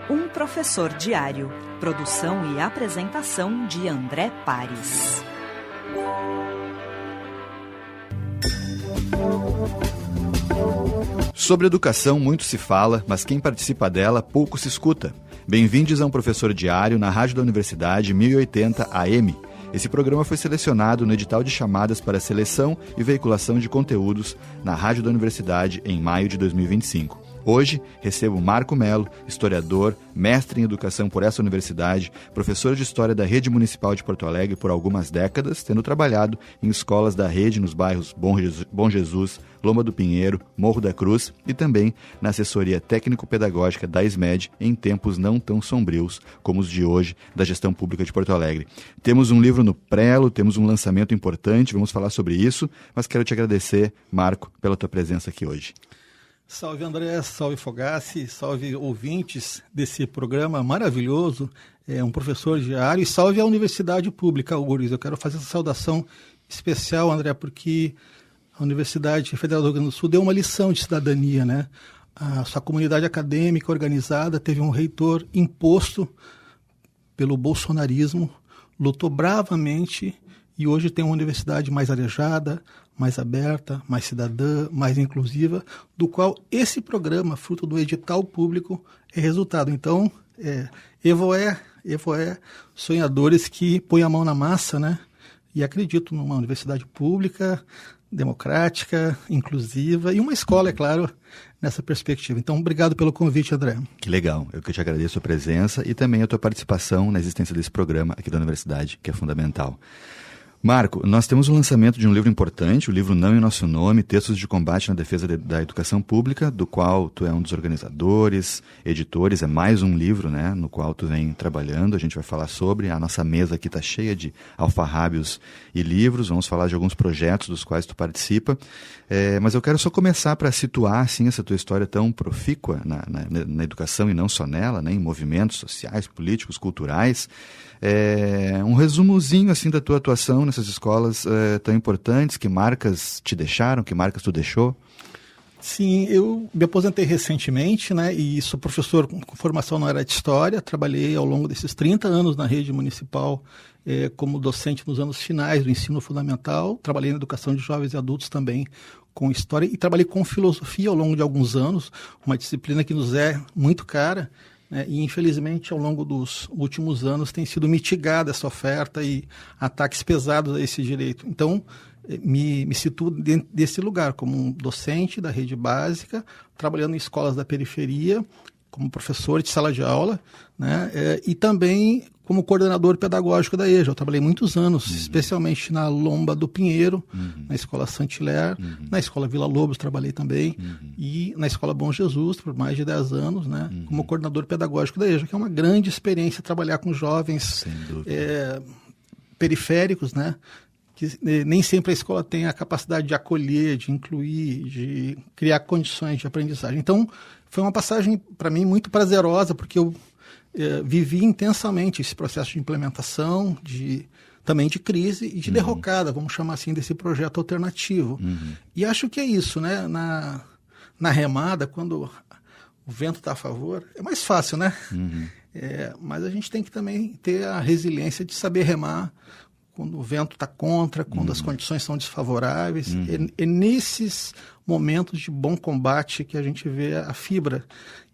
Um Professor Diário. Produção e apresentação de André Pares. Sobre educação muito se fala, mas quem participa dela pouco se escuta. Bem-vindos a Um Professor Diário na Rádio da Universidade 1080 AM. Esse programa foi selecionado no edital de chamadas para seleção e veiculação de conteúdos na Rádio da Universidade em maio de 2025. Hoje, recebo Marco Melo, historiador, mestre em educação por essa universidade, professor de História da Rede Municipal de Porto Alegre por algumas décadas, tendo trabalhado em escolas da rede nos bairros Bom Jesus, Loma do Pinheiro, Morro da Cruz e também na assessoria técnico-pedagógica da SMED em tempos não tão sombrios como os de hoje da gestão pública de Porto Alegre. Temos um livro no prelo, temos um lançamento importante, vamos falar sobre isso, mas quero te agradecer, Marco, pela tua presença aqui hoje. Salve André, salve Fogassi, salve ouvintes desse programa maravilhoso, Um Professor Diário, e salve a Universidade Pública, Augures. Eu quero fazer essa saudação especial, André, porque a Universidade Federal do Rio Grande do Sul deu uma lição de cidadania, né? A sua comunidade acadêmica organizada teve um reitor imposto pelo bolsonarismo, lutou bravamente e hoje tem uma universidade mais arejada, mais aberta, mais cidadã, mais inclusiva, do qual esse programa, fruto do edital público, é resultado. Então, evoé, sonhadores que põem a mão na massa, né? E acredito numa universidade pública, democrática, inclusiva e uma escola, é claro, nessa perspectiva. Então, obrigado pelo convite, André. Que legal. Eu que te agradeço a presença e também a tua participação na existência desse programa aqui da universidade, que é fundamental. Marco, nós temos o lançamento de um livro importante, o livro Não em Nosso Nome, Textos de Combate na Defesa da Educação Pública, do qual tu é um dos organizadores, editores, é mais um livro, né, no qual tu vem trabalhando, a gente vai falar sobre, a nossa mesa aqui está cheia de alfarrábios e livros, vamos falar de alguns projetos dos quais tu participa, mas eu quero só começar para situar, assim, essa tua história tão profícua na educação e não só nela, né, em movimentos sociais, políticos, culturais, um resumozinho, assim, da tua atuação nessas escolas tão importantes, que marcas te deixaram, que marcas tu deixou? Sim, eu me aposentei recentemente, né, e sou professor com formação na área de História, trabalhei ao longo desses 30 anos na rede municipal como docente nos anos finais do ensino fundamental, trabalhei na educação de jovens e adultos também com História e trabalhei com Filosofia ao longo de alguns anos, uma disciplina que nos é muito cara, e infelizmente ao longo dos últimos anos tem sido mitigada essa oferta e ataques pesados a esse direito. Então, me situo dentro desse lugar como um docente da rede básica, trabalhando em escolas da periferia, como professor de sala de aula, né? E também como coordenador pedagógico da EJA. Eu trabalhei muitos anos, especialmente na Lomba do Pinheiro, na Escola Saint-Hilaire, na Escola Vila Lobos trabalhei também, e na Escola Bom Jesus por mais de 10 anos, né? Como coordenador pedagógico da EJA, que é uma grande experiência trabalhar com jovens periféricos, né? Que nem sempre a escola tem a capacidade de acolher, de incluir, de criar condições de aprendizagem. Então, foi uma passagem, para mim, muito prazerosa, porque eu vivi intensamente esse processo de implementação, também de crise e de derrocada, vamos chamar assim, desse projeto alternativo. E acho que é isso, né? Na remada, quando o vento está a favor, é mais fácil, né? Mas a gente tem que também ter a resiliência de saber remar quando o vento está contra, quando as condições são desfavoráveis. É nesses momentos de bom combate que a gente vê a fibra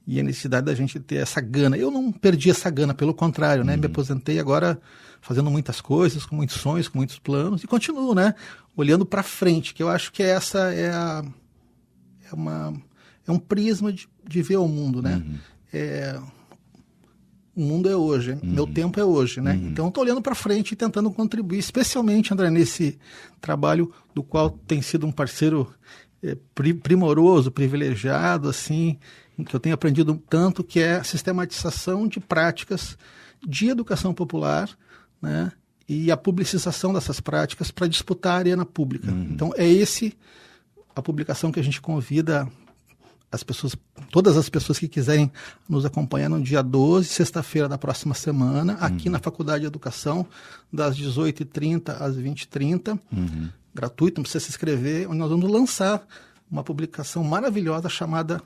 e a necessidade da gente ter essa gana. Eu não perdi essa gana, pelo contrário, né? Me aposentei agora fazendo muitas coisas, com muitos sonhos, com muitos planos, e continuo, né? Olhando para frente, que eu acho que essa é um prisma de ver o mundo, né? O mundo é hoje, meu tempo é hoje, né? Então, estou olhando para frente e tentando contribuir, especialmente, André, nesse trabalho do qual tem sido um parceiro primoroso, privilegiado, assim, que eu tenho aprendido tanto, que é a sistematização de práticas de educação popular, né? E a publicização dessas práticas para disputar a arena pública. Então, a publicação que a gente convida as pessoas, todas as pessoas que quiserem nos acompanhar no dia 12, sexta-feira da próxima semana, aqui na Faculdade de Educação, das 18h30 às 20h30, gratuito, não precisa se inscrever, onde nós vamos lançar uma publicação maravilhosa chamada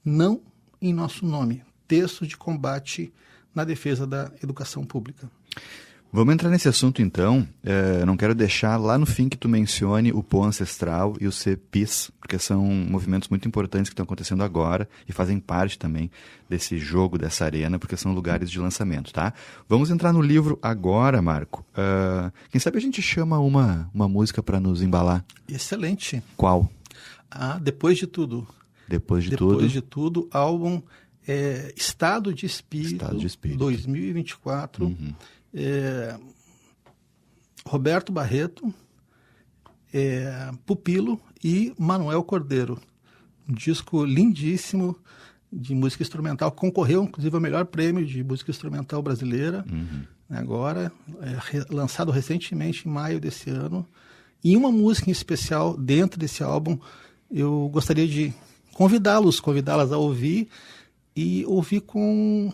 Não em Nosso Nome. textos de combate na defesa da educação pública. Vamos entrar nesse assunto então. Não quero deixar lá no fim que tu mencione o Pô Ancestral e o CPIS, porque são movimentos muito importantes que estão acontecendo agora e fazem parte também desse jogo, dessa arena, porque são lugares de lançamento, tá? Vamos entrar no livro agora, Marco. Quem sabe a gente chama uma música para nos embalar? Excelente. Qual? Depois de Tudo. Depois de Tudo, álbum Estado de Espírito, 2024. Uhum. Roberto Barreto, Pupilo e Manuel Cordeiro. Um disco lindíssimo de música instrumental, concorreu inclusive ao melhor prêmio de música instrumental brasileira, agora, lançado recentemente em maio desse ano. E uma música em especial dentro desse álbum, eu gostaria de convidá-las a ouvir, e ouvir com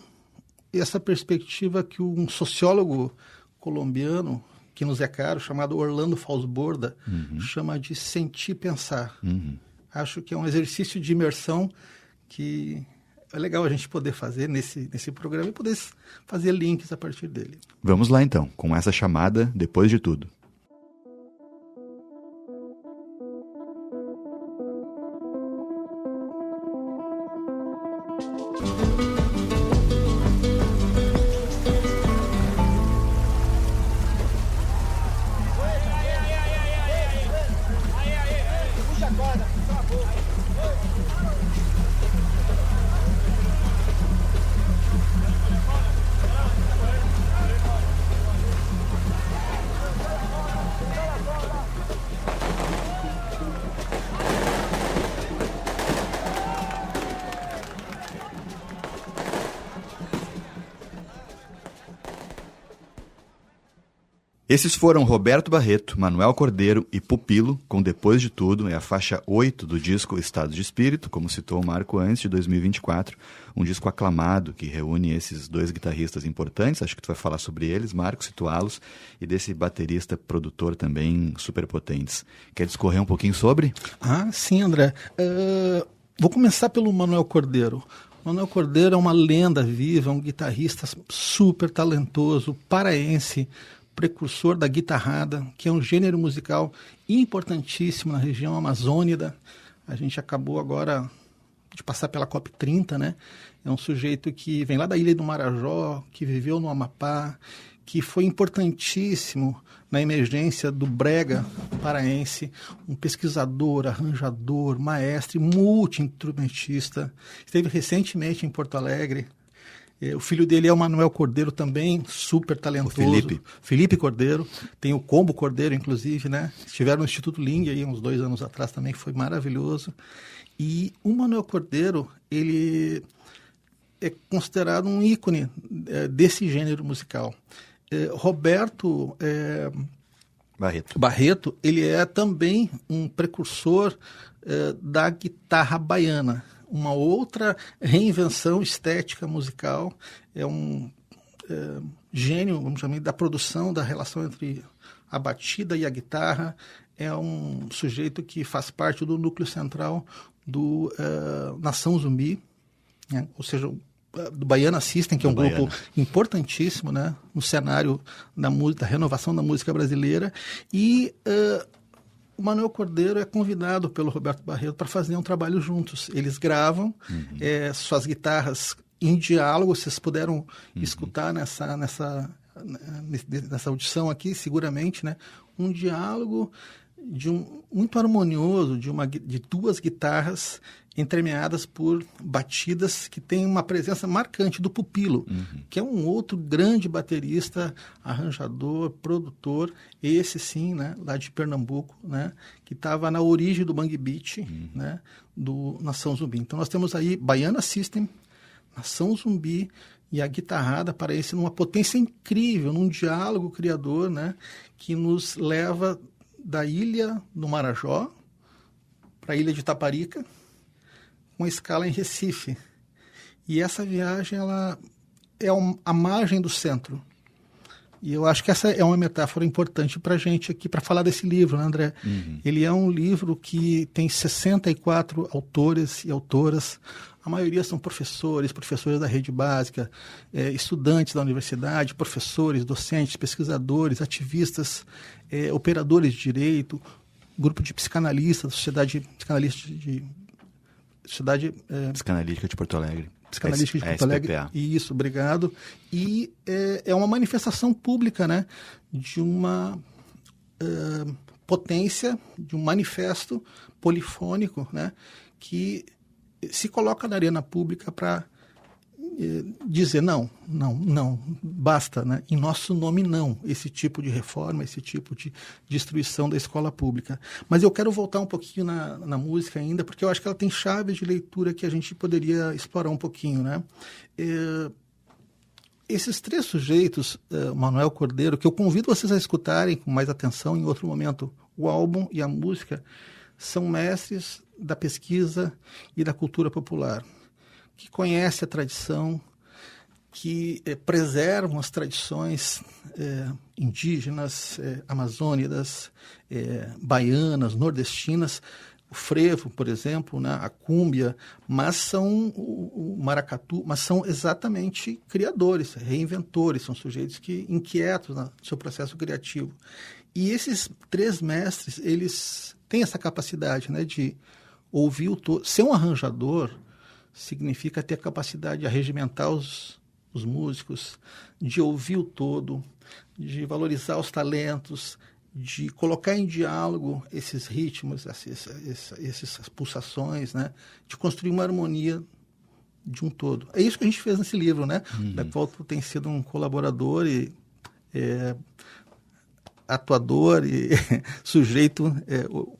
essa perspectiva que um sociólogo colombiano, que nos é caro, chamado Orlando Falsborda, chama de sentir pensar. Acho que é um exercício de imersão que é legal a gente poder fazer nesse programa e poder fazer links a partir dele. Vamos lá então, com essa chamada Depois de Tudo. Esses foram Roberto Barreto, Manuel Cordeiro e Pupilo, com Depois de Tudo, é a faixa 8 do disco Estado de Espírito, como citou o Marco antes, de 2024, um disco aclamado que reúne esses dois guitarristas importantes, acho que tu vai falar sobre eles, Marco, situá-los, e desse baterista, produtor também, superpotentes. Quer discorrer um pouquinho sobre? Sim, André. Vou começar pelo Manuel Cordeiro. Manuel Cordeiro é uma lenda viva, um guitarrista super talentoso, paraense, precursor da guitarrada, que é um gênero musical importantíssimo na região amazônica. A gente acabou agora de passar pela COP30, né? É um sujeito que vem lá da Ilha do Marajó, que viveu no Amapá, que foi importantíssimo na emergência do brega paraense, um pesquisador, arranjador, maestro, multi-instrumentista. Esteve recentemente em Porto Alegre. O filho dele é o Manuel Cordeiro também, super talentoso. Felipe Cordeiro. Tem o Combo Cordeiro, inclusive, né? Estiveram no Instituto Ling aí uns 2 anos atrás também, que foi maravilhoso. E o Manuel Cordeiro, ele é considerado um ícone desse gênero musical. Roberto Barreto, ele é também um precursor da guitarra baiana, uma outra reinvenção estética musical, é um gênio, vamos chamar, da produção, da relação entre a batida e a guitarra, é um sujeito que faz parte do núcleo central do Nação Zumbi, né? Ou seja, do Baiana System, que é um grupo importantíssimo, né, no cenário da renovação da música brasileira, e o Manuel Cordeiro é convidado pelo Roberto Barreto para fazer um trabalho juntos. Eles gravam suas guitarras em diálogo, vocês puderam escutar nessa audição aqui, seguramente, né, um diálogo muito harmonioso de 2 guitarras entremeadas por batidas que tem uma presença marcante do Pupilo, que é um outro grande baterista, arranjador, produtor, esse sim, né, lá de Pernambuco, né, que estava na origem do Bang Beat, né, do Nação Zumbi. Então nós temos aí Baiana System, Nação Zumbi e a guitarrada paraense numa potência incrível, num diálogo criador, né, que nos leva da Ilha do Marajó para a Ilha de Taparica, com escala em Recife. E essa viagem ela é a margem do centro. E eu acho que essa é uma metáfora importante para a gente aqui, para falar desse livro, né, André? Ele é um livro que tem 64 autores e autoras. A maioria são professores da rede básica, estudantes da universidade, professores, docentes, pesquisadores, ativistas, operadores de direito, grupo de psicanalistas, da Sociedade Psicanalística Psicanalítica de Porto Alegre. Psicanalística de Porto Alegre. Isso, obrigado. E é uma manifestação pública, né, de uma potência, de um manifesto polifônico, né, que se coloca na arena pública para dizer não, basta, né? Em nosso nome não, esse tipo de reforma, esse tipo de destruição da escola pública. Mas eu quero voltar um pouquinho na música ainda, porque eu acho que ela tem chaves de leitura que a gente poderia explorar um pouquinho, né? Esses 3 sujeitos, Manuel Cordeiro, que eu convido vocês a escutarem com mais atenção em outro momento, o álbum e a música, são mestres da pesquisa e da cultura popular, que conhecem a tradição, que preservam as tradições indígenas, amazônicas, baianas, nordestinas, o frevo, por exemplo, né, a cúmbia, mas são o maracatu, mas são exatamente criadores, reinventores, são sujeitos inquietos no seu processo criativo. E esses 3 mestres, eles têm essa capacidade, né, de ouvir o todo. Ser um arranjador significa ter a capacidade de arregimentar os músicos, de ouvir o todo, de valorizar os talentos, de colocar em diálogo esses ritmos, essas pulsações, né? De construir uma harmonia de um todo. É isso que a gente fez nesse livro, né? Da qual tu tem sido um colaborador e atuador e sujeito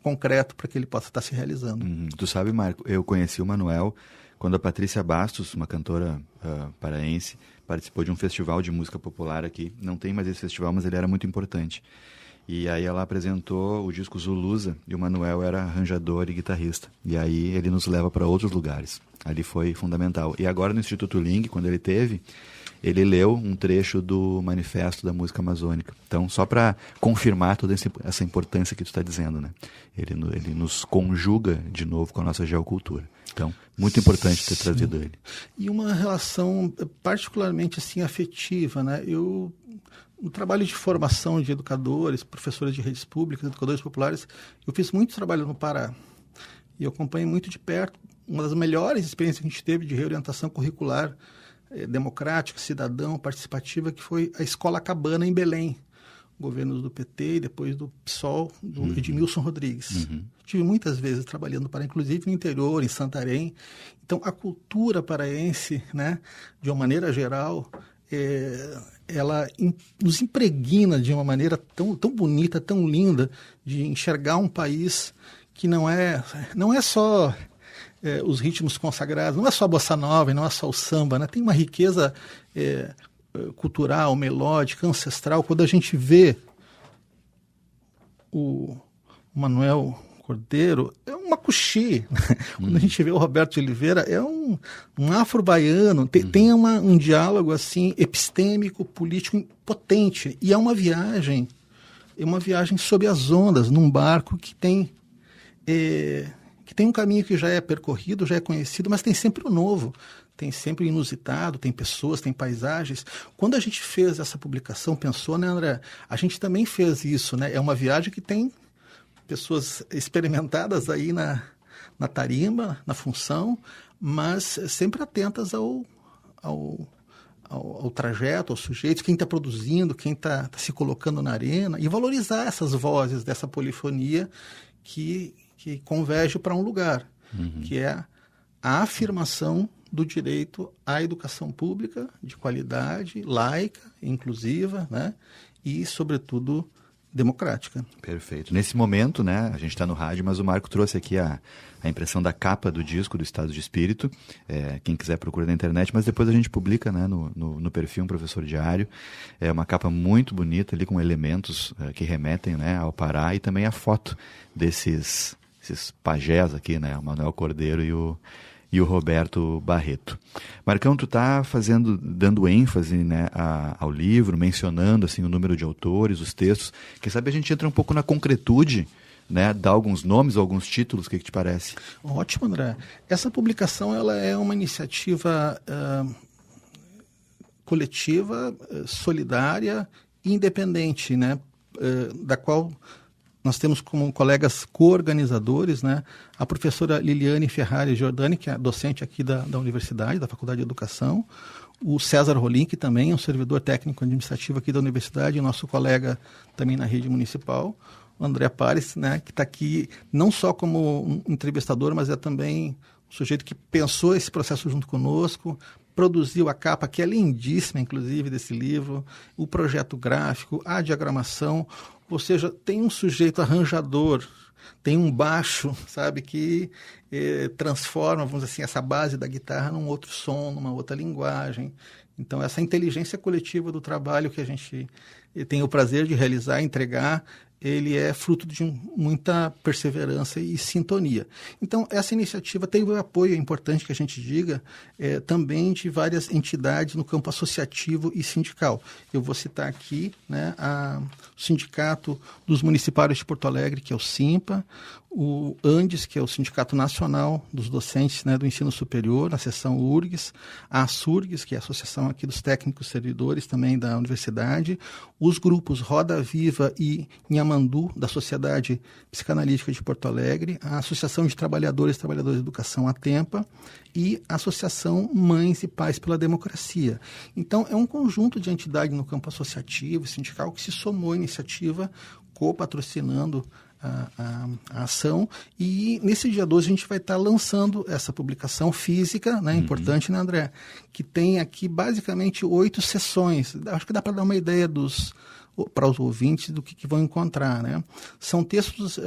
concreto para que ele possa estar se realizando. Tu sabe, Marco, eu conheci o Manuel quando a Patrícia Bastos, uma cantora paraense, participou de um festival de música popular aqui. Não tem mais esse festival, mas ele era muito importante. E aí ela apresentou o disco Zulusa e o Manuel era arranjador e guitarrista. E aí ele nos leva para outros lugares. Ali foi fundamental. E agora no Instituto Ling, quando ele teve, ele leu um trecho do Manifesto da Música Amazônica. Então, só para confirmar toda essa importância que tu está dizendo, né? Ele nos conjuga de novo com a nossa geocultura. Então, muito importante ter trazido ele. E uma relação particularmente assim afetiva, né? No trabalho de formação de educadores, professores de redes públicas, educadores populares, eu fiz muito trabalho no Pará. E eu acompanhei muito de perto uma das melhores experiências que a gente teve de reorientação curricular democrática, cidadão, participativa, que foi a Escola Cabana em Belém. Governos do PT e depois do PSOL, do Edmilson Rodrigues. Tive muitas vezes trabalhando no Pará, inclusive no interior, em Santarém. Então, a cultura paraense, né, de uma maneira geral, ela nos impregna de uma maneira tão bonita, tão linda, de enxergar um país que não é só os ritmos consagrados, não é só a bossa nova, não é só o samba, né? Tem uma riqueza cultural, melódica, ancestral. Quando a gente vê o Manuel Cordeiro, é um macuxi. Quando a gente vê o Roberto de Oliveira, é um afro-baiano. Tem um diálogo assim epistêmico, político potente. E é uma viagem sob as ondas, num barco que tem um caminho que já é percorrido, já é conhecido, mas tem sempre o novo. Tem sempre o inusitado, tem pessoas, tem paisagens. Quando a gente fez essa publicação, pensou, né, André? A gente também fez isso, né? É uma viagem que tem pessoas experimentadas aí na tarimba, na função, mas sempre atentas ao trajeto, aos sujeitos, quem está produzindo, quem está se colocando na arena, e valorizar essas vozes dessa polifonia que converge para um lugar, que é a afirmação do direito à educação pública de qualidade, laica, inclusiva, né? E, sobretudo, democrática. Perfeito. Nesse momento, né, a gente está no rádio, mas o Marco trouxe aqui a impressão da capa do disco, do Estado de Espírito. Quem quiser procura na internet, mas depois a gente publica, né, no perfil Um Professor Diário. É uma capa muito bonita ali, com elementos que remetem, né, ao Pará, e também a foto desses pajés aqui, né, o Manuel Cordeiro e o Roberto Barreto. Marcão, tu está dando ênfase, né, ao livro, mencionando assim, o número de autores, os textos. Quem sabe a gente entra um pouco na concretude, né, dá alguns nomes, alguns títulos, o que te parece? Ótimo, André. Essa publicação ela é uma iniciativa coletiva, solidária e independente, né, da qual nós temos como colegas co-organizadores, né, a professora Liliane Ferrari Giordani, que é docente aqui da Universidade, da Faculdade de Educação, o César Rolim, que também é um servidor técnico administrativo aqui da Universidade, nosso colega também na rede municipal, o André Pares, né, que está aqui não só como um entrevistador, mas é também um sujeito que pensou esse processo junto conosco, produziu a capa, que é lindíssima, inclusive, desse livro, o projeto gráfico, a diagramação, ou seja, tem um sujeito arranjador, tem um baixo, sabe, que transforma, vamos dizer assim, essa base da guitarra num outro som, numa outra linguagem. Então, essa inteligência coletiva do trabalho que a gente tem o prazer de realizar, entregar, ele é fruto de muita perseverança e sintonia. Então, essa iniciativa teve o apoio, é importante que a gente diga, também de várias entidades no campo associativo e sindical. Eu vou citar aqui, né, o Sindicato dos Municipários de Porto Alegre, que é o SIMPA, o ANDES, que é o Sindicato Nacional dos Docentes, né, do Ensino Superior, a seção URGS, a ASURGS, que é a Associação aqui dos Técnicos Servidores também da Universidade, os grupos Roda Viva e Nhamandu, da Sociedade Psicanalítica de Porto Alegre, a Associação de Trabalhadores e Trabalhadoras de Educação, a TEMPA, e a Associação Mães e Pais pela Democracia. Então, é um conjunto de entidades no campo associativo e sindical que se somou à iniciativa, co-patrocinando a ação, e nesse dia 12 a gente vai estar lançando essa publicação física, né, importante, né, André? Que tem aqui basicamente 8 sessões. Acho que dá para dar uma ideia para os ouvintes do que vão encontrar, né? São textos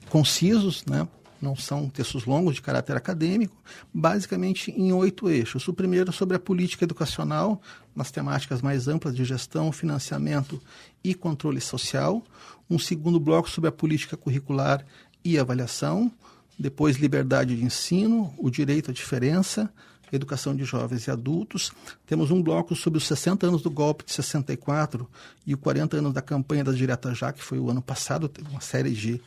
concisos, né? Não são textos longos de caráter acadêmico, basicamente em 8 eixos. O primeiro sobre a política educacional, nas temáticas mais amplas de gestão, financiamento e controle social. Um segundo bloco sobre a política curricular e avaliação. Depois, liberdade de ensino, o direito à diferença, educação de jovens e adultos. Temos um bloco sobre os 60 anos do golpe de 64 e os 40 anos da campanha das Diretas Já, que foi o ano passado, teve uma série de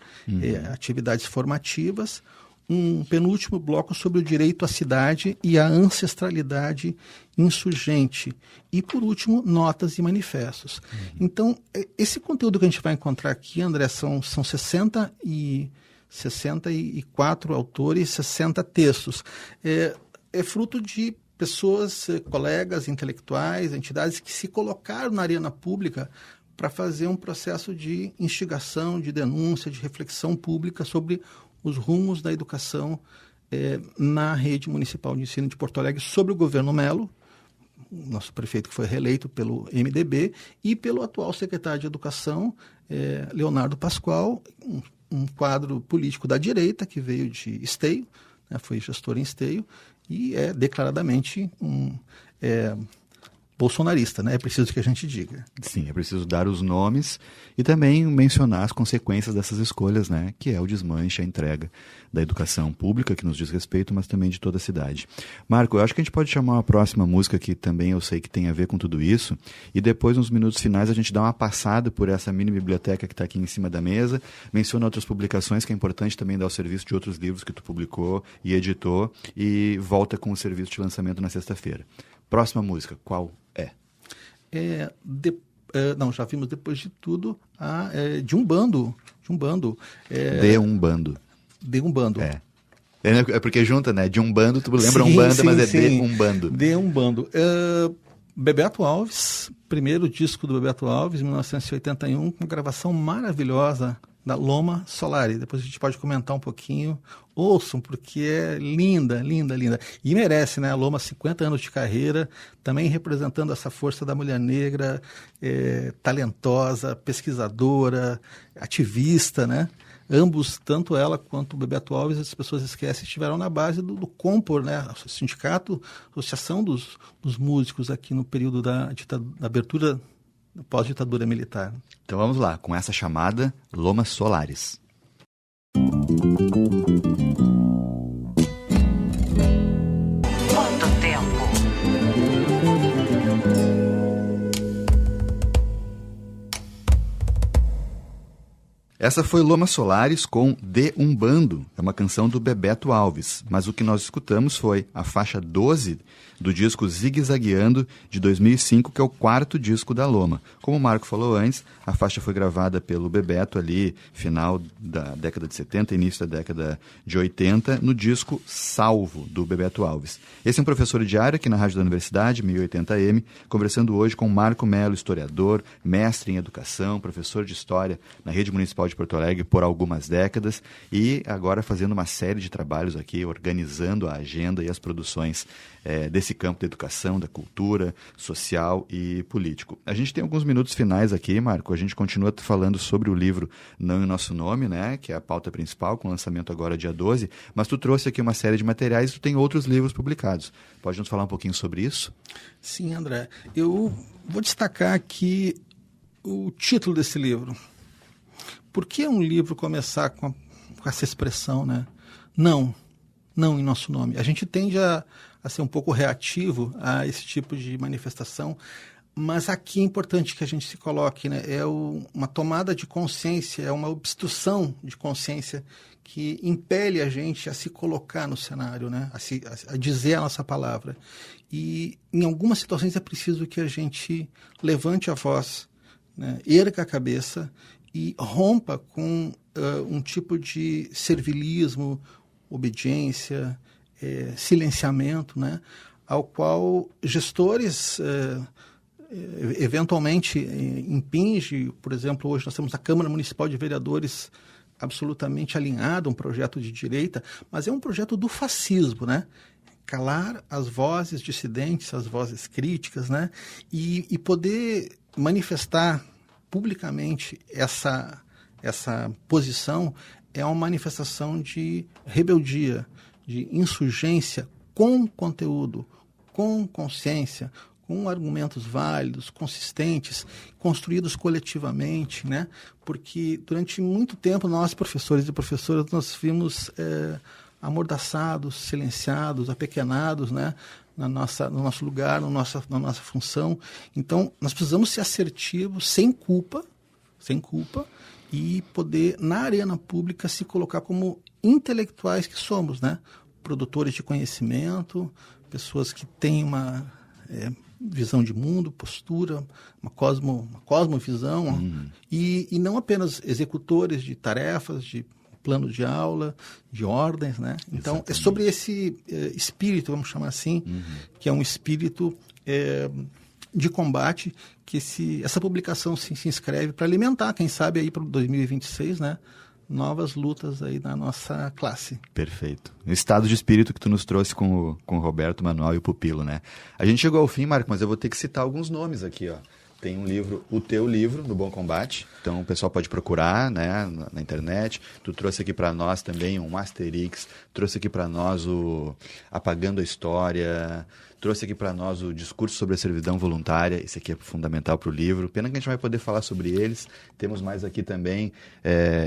atividades formativas. Um penúltimo bloco sobre o direito à cidade e a ancestralidade insurgente. E, por último, notas e manifestos. Então, esse conteúdo que a gente vai encontrar aqui, André, são 64 autores, 60 textos. É fruto de pessoas, colegas, intelectuais, entidades que se colocaram na arena pública para fazer um processo de instigação, de denúncia, de reflexão pública sobre os rumos da educação na rede municipal de ensino de Porto Alegre, sobre o governo Melo, nosso prefeito que foi reeleito pelo MDB, e pelo atual secretário de Educação, Leonardo Pascoal, um quadro político da direita que veio de Esteio, né, foi gestor em Esteio, e é declaradamente bolsonarista, né? É preciso que a gente diga. Sim, é preciso dar os nomes e também mencionar as consequências dessas escolhas, né? Que é o desmanche, a entrega da educação pública, que nos diz respeito, mas também de toda a cidade. Marco, eu acho que a gente pode chamar uma próxima música que também eu sei que tem a ver com tudo isso, e depois, nos minutos finais, a gente dá uma passada por essa mini biblioteca que está aqui em cima da mesa, menciona outras publicações, que é importante também dar o serviço de outros livros que tu publicou e editou, e volta com o serviço de lançamento na sexta-feira. Próxima música, qual é? Não, já vimos depois de tudo de Umbando. De Umbando. De Umbando. De Umbando. É porque junta, né? De Umbando, tu lembra Umbanda, mas sim. De Umbando. De Umbando. Bebeto Alves, primeiro disco do Bebeto Alves, 1981, com gravação maravilhosa da Loma Solari. Depois a gente pode comentar um pouquinho. Ouçam, porque é linda, linda, linda. E merece, né? A Loma, 50 anos de carreira, também representando essa força da mulher negra, talentosa, pesquisadora, ativista, né? Ambos, tanto ela quanto o Bebeto Alves, as pessoas esquecem, estiveram na base do Compor, né? O sindicato, associação dos músicos aqui no período da abertura, pós-ditadura militar. Então vamos lá, com essa chamada Loma Solares. Essa foi Loma Solares com De Umbando, é uma canção do Bebeto Alves, mas o que nós escutamos foi a faixa 12 do disco Zigue-Zagueando, de 2005, que é o 4º disco da Loma. Como o Marco falou antes, a faixa foi gravada pelo Bebeto ali, final da década de 70, início da década de 80, no disco Salvo, do Bebeto Alves. Esse é um professor de área aqui na Rádio da Universidade, 1080M, conversando hoje com Marco Melo, historiador, mestre em educação, professor de história na Rede Municipal de Porto Alegre por algumas décadas e agora fazendo uma série de trabalhos aqui, organizando a agenda e as produções desse campo da educação, da cultura, social e político. A gente tem alguns minutos finais aqui, Marco. A gente continua falando sobre o livro Não em Nosso Nome, né, que é a pauta principal, com lançamento agora dia 12, mas tu trouxe aqui uma série de materiais e tu tem outros livros publicados. Pode nos falar um pouquinho sobre isso? Sim, André. Eu vou destacar aqui o título desse livro. Por que um livro começar com essa expressão, né? Não em nosso nome. A gente tende a ser um pouco reativo a esse tipo de manifestação, mas aqui é importante que a gente se coloque, né? É uma tomada de consciência, é uma obstrução de consciência que impele a gente a se colocar no cenário, né? A dizer a nossa palavra. E em algumas situações é preciso que a gente levante a voz, né? Erga a cabeça e rompa com um tipo de servilismo, obediência, silenciamento, né? Ao qual gestores eventualmente impingem. Por exemplo, hoje nós temos a Câmara Municipal de Vereadores absolutamente alinhada, um projeto de direita, mas é um projeto do fascismo, né? Calar as vozes dissidentes, as vozes críticas, né? E poder manifestar publicamente essa posição é uma manifestação de rebeldia, de insurgência com conteúdo, com consciência, com argumentos válidos, consistentes, construídos coletivamente, né? Porque durante muito tempo nós, professores e professoras, nós vimos amordaçados, silenciados, apequenados, né? No nosso lugar, na nossa função. Então, nós precisamos ser assertivos, sem culpa, e poder, na arena pública, se colocar como intelectuais que somos, né? Produtores de conhecimento, pessoas que têm uma visão de mundo, postura, uma cosmovisão, e não apenas executores de tarefas, de plano de aula, de ordens, né? Então, exatamente. É sobre esse espírito, vamos chamar assim, que é um espírito de combate, que essa publicação se inscreve para alimentar, quem sabe, aí para 2026, né? Novas lutas aí na nossa classe. Perfeito. O estado de espírito que tu nos trouxe com o Roberto Manuel e o Pupilo, né? A gente chegou ao fim, Marco, mas eu vou ter que citar alguns nomes aqui, ó. Tem um livro, o teu livro, No Bom Combate. Então o pessoal pode procurar, né, na internet. Tu trouxe aqui para nós também um Asterix, trouxe aqui para nós o Apagando a História, trouxe aqui para nós o Discurso sobre a Servidão Voluntária. Esse aqui é fundamental para o livro. Pena que a gente não vai poder falar sobre eles. Temos mais aqui também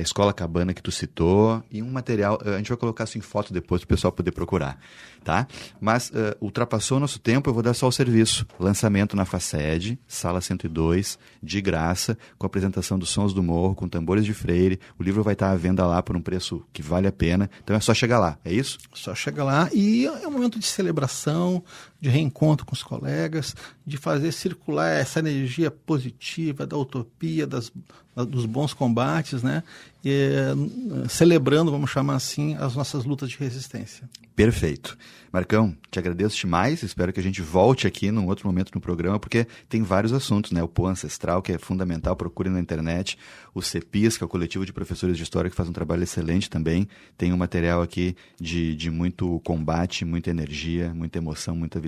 Escola Cabana, que tu citou, e um material, a gente vai colocar isso em foto depois para o pessoal poder procurar, tá? Mas ultrapassou o nosso tempo, eu vou dar só o serviço. Lançamento na FACED, Sala 102, de graça, com a apresentação dos Sons do Morro, com tambores de Freire. O livro vai estar à venda lá por um preço que vale a pena. Então é só chegar lá, é isso? Só chegar lá, e é um momento de celebração, de reencontro com os colegas, de fazer circular essa energia positiva da utopia, dos bons combates, né? Celebrando, vamos chamar assim, as nossas lutas de resistência. Perfeito. Marcão, te agradeço demais, espero que a gente volte aqui num outro momento no programa, porque tem vários assuntos, né? O Pô Ancestral, que é fundamental, procure na internet, o CEPIS, que é o Coletivo de Professores de História, que faz um trabalho excelente também, tem um material aqui de muito combate, muita energia, muita emoção, muita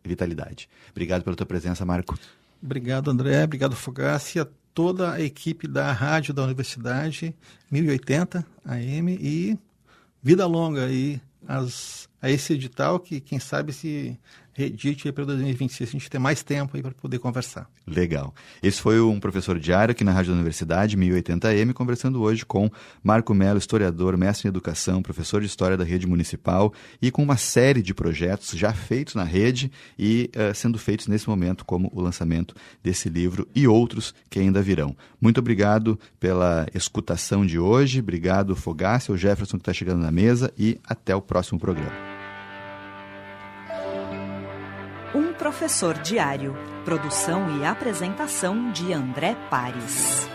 vitalidade. Obrigado pela tua presença, Marco. Obrigado, André, obrigado, Fogassi, a toda a equipe da Rádio da Universidade, 1080 AM, e vida longa aí a a esse edital, que quem sabe se redite para 2026, a gente ter mais tempo aí para poder conversar. Legal. Esse foi um professor diário aqui na Rádio da Universidade, 1080M, conversando hoje com Marco Mello, historiador, mestre em educação, professor de história da rede municipal e com uma série de projetos já feitos na rede e sendo feitos nesse momento, como o lançamento desse livro e outros que ainda virão. Muito obrigado pela escutação de hoje, obrigado Fogácia, o Jefferson que está chegando na mesa e até o próximo programa. Um professor diário. Produção e apresentação de André Pares.